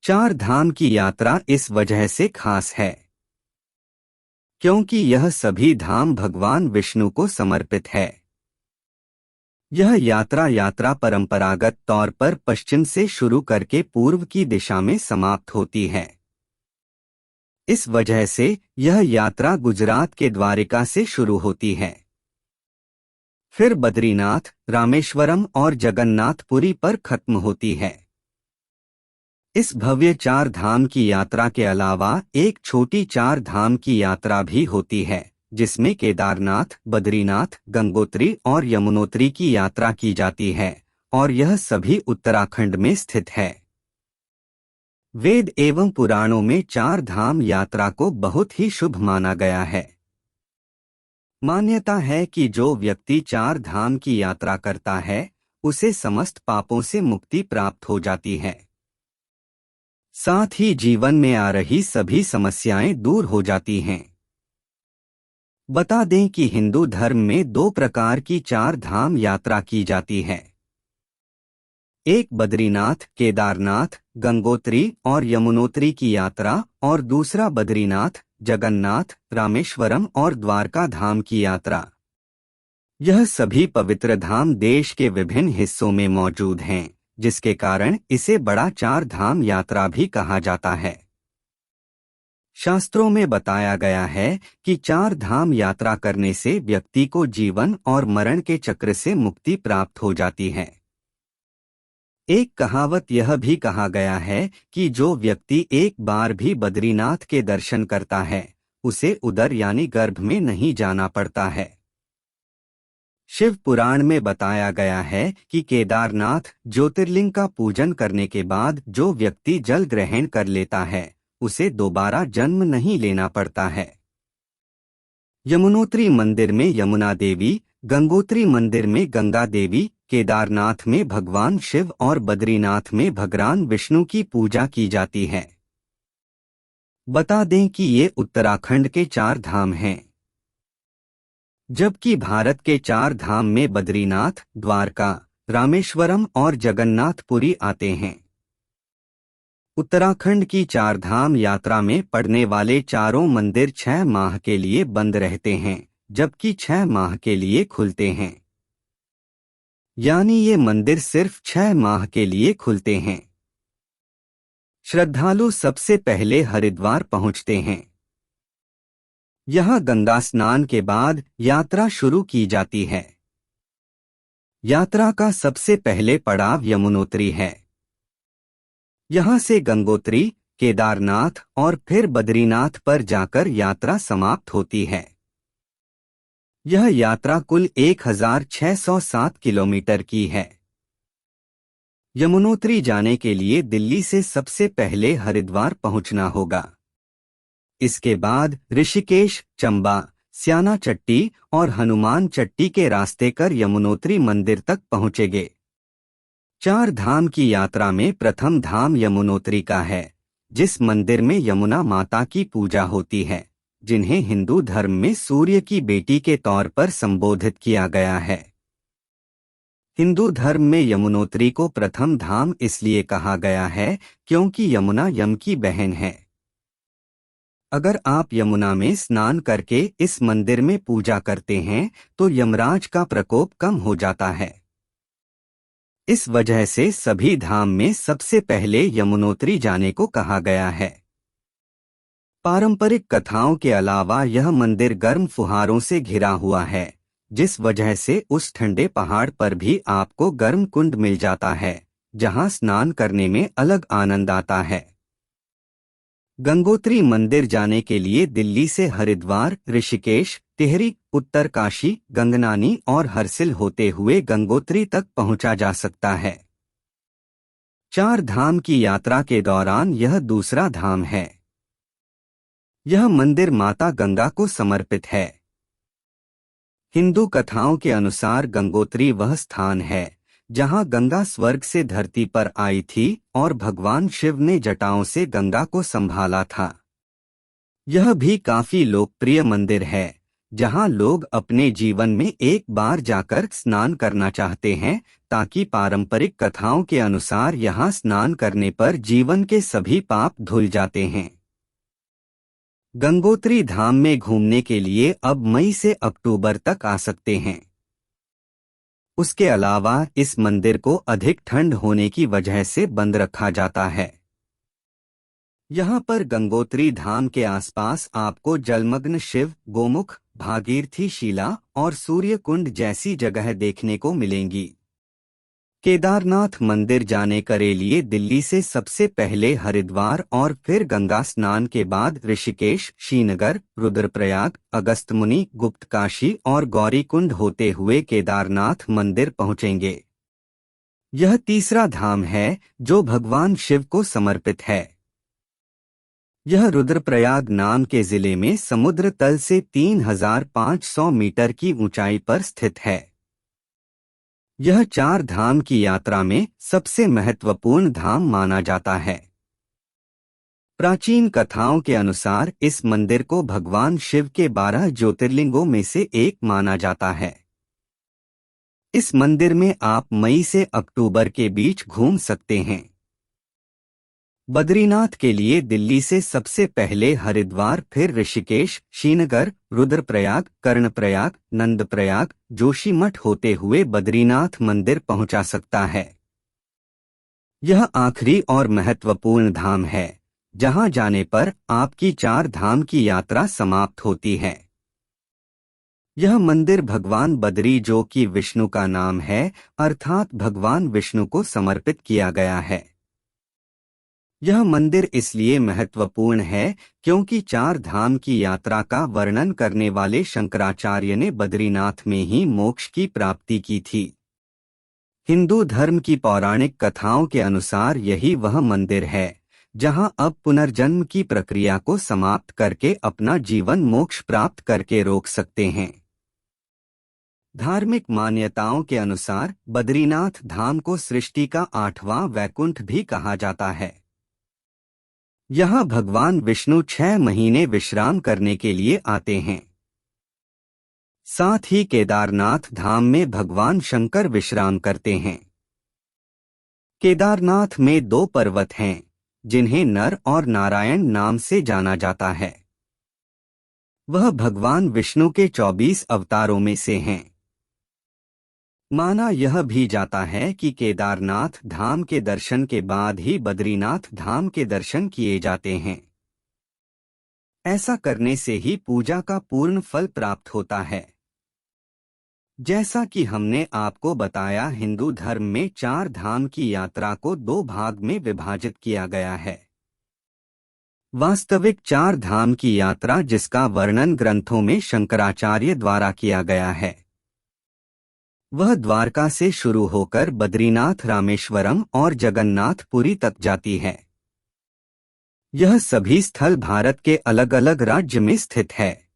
चार धाम की यात्रा इस वजह से खास है क्योंकि यह सभी धाम भगवान विष्णु को समर्पित है। यह यात्रा परंपरागत तौर पर पश्चिम से शुरू करके पूर्व की दिशा में समाप्त होती है। इस वजह से यह यात्रा गुजरात के द्वारिका से शुरू होती है, फिर बद्रीनाथ, रामेश्वरम और जगन्नाथपुरी पर खत्म होती है। इस भव्य चार धाम की यात्रा के अलावा एक छोटी चार धाम की यात्रा भी होती है, जिसमें केदारनाथ, बद्रीनाथ, गंगोत्री और यमुनोत्री की यात्रा की जाती है, और यह सभी उत्तराखंड में स्थित है। वेद एवं पुराणों में चार धाम यात्रा को बहुत ही शुभ माना गया है। मान्यता है कि जो व्यक्ति चार धाम की यात्रा करता है, उसे समस्त पापों से मुक्ति प्राप्त हो जाती है। साथ ही जीवन में आ रही सभी समस्याएं दूर हो जाती हैं। बता दें कि हिंदू धर्म में दो प्रकार की चार धाम यात्रा की जाती है। एक बद्रीनाथ, केदारनाथ, गंगोत्री और यमुनोत्री की यात्रा, और दूसरा बद्रीनाथ, जगन्नाथ, रामेश्वरम और द्वारका धाम की यात्रा। यह सभी पवित्र धाम देश के विभिन्न हिस्सों में मौजूद हैं, जिसके कारण इसे बड़ा चार धाम यात्रा भी कहा जाता है। शास्त्रों में बताया गया है कि चार धाम यात्रा करने से व्यक्ति को जीवन और मरण के चक्र से मुक्ति प्राप्त हो जाती है। एक कहावत यह भी कहा गया है कि जो व्यक्ति एक बार भी बद्रीनाथ के दर्शन करता है, उसे उदर यानी गर्भ में नहीं जाना पड़ता है। शिव पुराण में बताया गया है कि केदारनाथ ज्योतिर्लिंग का पूजन करने के बाद जो व्यक्ति जल ग्रहण कर लेता है, उसे दोबारा जन्म नहीं लेना पड़ता है। यमुनोत्री मंदिर में यमुना देवी, गंगोत्री मंदिर में गंगा देवी, केदारनाथ में भगवान शिव और बद्रीनाथ में भगवान विष्णु की पूजा की जाती है। बता दें कि ये उत्तराखंड के चार धाम हैं, जबकि भारत के चार धाम में बद्रीनाथ, द्वारका, रामेश्वरम और जगन्नाथपुरी आते हैं। उत्तराखंड की चार धाम यात्रा में पड़ने वाले चारों मंदिर 6 माह के लिए बंद रहते हैं, जबकि 6 माह के लिए खुलते हैं। यानी ये मंदिर सिर्फ 6 माह के लिए खुलते हैं। श्रद्धालु सबसे पहले हरिद्वार पहुंचते हैं। यहाँ गंगा स्नान के बाद यात्रा शुरू की जाती है। यात्रा का सबसे पहले पड़ाव यमुनोत्री है। यहाँ से गंगोत्री, केदारनाथ और फिर बद्रीनाथ पर जाकर यात्रा समाप्त होती है। यह यात्रा कुल 1607 किलोमीटर की है। यमुनोत्री जाने के लिए दिल्ली से सबसे पहले हरिद्वार पहुंचना होगा। इसके बाद ऋषिकेश, चंबा, स्याना चट्टी और हनुमान चट्टी के रास्ते कर यमुनोत्री मंदिर तक पहुंचेंगे। चार धाम की यात्रा में प्रथम धाम यमुनोत्री का है, जिस मंदिर में यमुना माता की पूजा होती है, जिन्हें हिंदू धर्म में सूर्य की बेटी के तौर पर संबोधित किया गया है। हिंदू धर्म में यमुनोत्री को प्रथम धाम इसलिए कहा गया है क्योंकि यमुना यम की बहन है। अगर आप यमुना में स्नान करके इस मंदिर में पूजा करते हैं तो यमराज का प्रकोप कम हो जाता है। इस वजह से सभी धाम में सबसे पहले यमुनोत्री जाने को कहा गया है। पारंपरिक कथाओं के अलावा यह मंदिर गर्म फुहारों से घिरा हुआ है, जिस वजह से उस ठंडे पहाड़ पर भी आपको गर्म कुंड मिल जाता है, जहां स्नान करने में अलग आनंद आता है। गंगोत्री मंदिर जाने के लिए दिल्ली से हरिद्वार, ऋषिकेश, टिहरी, उत्तरकाशी, गंगनानी और हरसिल होते हुए गंगोत्री तक पहुंचा जा सकता है। चार धाम की यात्रा के दौरान यह दूसरा धाम है। यह मंदिर माता गंगा को समर्पित है। हिंदू कथाओं के अनुसार गंगोत्री वह स्थान है जहां गंगा स्वर्ग से धरती पर आई थी और भगवान शिव ने जटाओं से गंगा को संभाला था। यह भी काफी लोकप्रिय मंदिर है, जहां लोग अपने जीवन में एक बार जाकर स्नान करना चाहते हैं, ताकि पारंपरिक कथाओं के अनुसार यहां स्नान करने पर जीवन के सभी पाप धुल जाते हैं। गंगोत्री धाम में घूमने के लिए अब मई से अक्टूबर तक आ सकते हैं। उसके अलावा इस मंदिर को अधिक ठंड होने की वजह से बंद रखा जाता है। यहाँ पर गंगोत्री धाम के आसपास आपको जलमग्न शिव, गोमुख, भागीरथी शिला और सूर्य कुंड जैसी जगह देखने को मिलेंगी। केदारनाथ मंदिर जाने के लिए दिल्ली से सबसे पहले हरिद्वार और फिर गंगा स्नान के बाद ऋषिकेश, श्रीनगर, रुद्रप्रयाग, अगस्त्यमुनि, गुप्तकाशी और गौरीकुंड होते हुए केदारनाथ मंदिर पहुंचेंगे। यह तीसरा धाम है जो भगवान शिव को समर्पित है। यह रुद्रप्रयाग नाम के जिले में समुद्र तल से 3500 मीटर की ऊंचाई पर स्थित है। यह 4 धाम की यात्रा में सबसे महत्वपूर्ण धाम माना जाता है। प्राचीन कथाओं के अनुसार इस मंदिर को भगवान शिव के 12 ज्योतिर्लिंगों में से एक माना जाता है। इस मंदिर में आप मई से अक्टूबर के बीच घूम सकते हैं। बद्रीनाथ के लिए दिल्ली से सबसे पहले हरिद्वार, फिर ऋषिकेश, श्रीनगर, रुद्रप्रयाग, कर्णप्रयाग, नंदप्रयाग, जोशीमठ होते हुए बद्रीनाथ मंदिर पहुंचा सकता है। यह आखिरी और महत्वपूर्ण धाम है, जहां जाने पर आपकी 4 धाम की यात्रा समाप्त होती है। यह मंदिर भगवान बद्री, जो कि विष्णु का नाम है, अर्थात भगवान विष्णु को समर्पित किया गया है। यह मंदिर इसलिए महत्वपूर्ण है क्योंकि 4 धाम की यात्रा का वर्णन करने वाले शंकराचार्य ने बद्रीनाथ में ही मोक्ष की प्राप्ति की थी। हिंदू धर्म की पौराणिक कथाओं के अनुसार यही वह मंदिर है जहां अब पुनर्जन्म की प्रक्रिया को समाप्त करके अपना जीवन मोक्ष प्राप्त करके रोक सकते हैं। धार्मिक मान्यताओं के अनुसार बद्रीनाथ धाम को सृष्टि का 8वां वैकुंठ भी कहा जाता है। यहाँ भगवान विष्णु 6 महीने विश्राम करने के लिए आते हैं। साथ ही केदारनाथ धाम में भगवान शंकर विश्राम करते हैं। केदारनाथ में 2 पर्वत हैं, जिन्हें नर और नारायण नाम से जाना जाता है। वह भगवान विष्णु के 24 अवतारों में से हैं। माना यह भी जाता है कि केदारनाथ धाम के दर्शन के बाद ही बद्रीनाथ धाम के दर्शन किए जाते हैं। ऐसा करने से ही पूजा का पूर्ण फल प्राप्त होता है। जैसा कि हमने आपको बताया, हिंदू धर्म में 4 धाम की यात्रा को 2 भाग में विभाजित किया गया है। वास्तविक 4 धाम की यात्रा जिसका वर्णन ग्रंथों में शंकराचार्य द्वारा किया गया है, वह द्वारका से शुरू होकर बद्रीनाथ, रामेश्वरम और जगन्नाथपुरी तक जाती है। यह सभी स्थल भारत के अलग अलग राज्य में स्थित है।